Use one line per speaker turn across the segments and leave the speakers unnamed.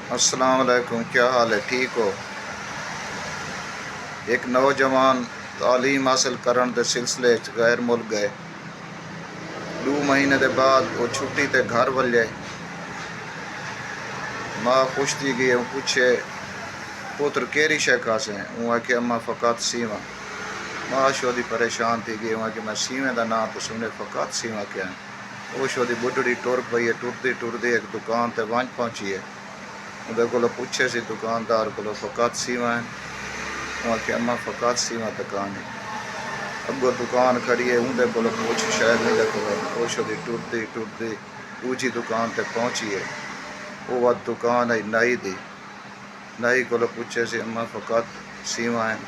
अस्सलाम वालेकुम, क्या हाल है? ठीक हो? एक नौजवान तालीम हासिल करने के सिलसिले गैर मुल्क गए। 2 महीने के बाद वो छुट्टी ते घर वल्ले। माँ खुश थी गई, पूछे पुत्र केरी शे खासे? हूँ आखे अम्मा फ़कत सीवा। माँ शोदी परेशान थी गई, वहाँ कि मैं सीवें का नाम तो सुने, फ़कत सीवा क्या है? वो शोदी बुढ़ड़ी टुर पई है, टुरदी टुरदी एक दुकान ते वंज पहुंची है। उहदे कोलों पूछे सी दुकानदार को फ़कत सीवा है? वहाँ कि अम्मा फ़कत सीवा दुकान है। अगो दुकान खड़ी है, उनके को पूछ शायद मेरे को शोदी टुरदी टुरदी दूजी दुकान ते पहुंची है। वो वह दुकान है नाई दी। नाई को पूछे सी अम्मा फ़कत सीवा है?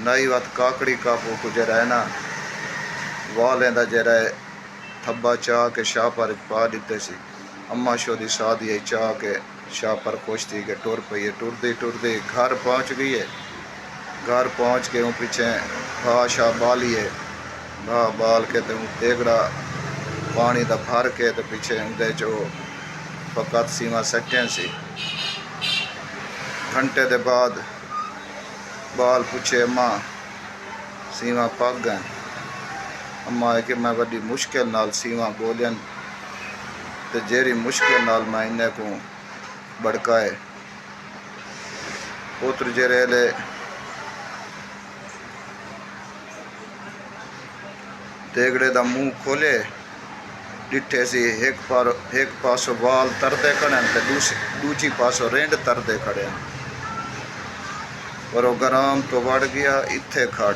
नाई वत काकड़ी कापू को जरा है ना वालें दा जरा थब्बा चाह के शाह पर पा दिते सी। अम्मा शोदी शादी चाह के शाह पर खुश थी के टुर पई है। टुरदी टुरदी घर पहुंच गई है। घर पहुंच के पीछे घाह शाह बाली है, घाह बाल के तो तेगड़ा पानी दा भर के तो पीछे उनके जो फ़कत सीवा सटें सी। घंटे के बाद बाल पूछे अम्मा सीवा पग गए? अम्मा है कि मैं बड़ी मुश्किल नाल सीवा बोलियन तो जेरी मुश्किल नाल मैं इन्हें को भड़काए। पुत्र जेरे तेगड़े दा मुँह खोले डिठे सी एक पासों वाल तरदे खड़े ते दूजी पासों रेंड तरदे खड़े। पर वो गराम तो वड़ गया इत्थे खड़।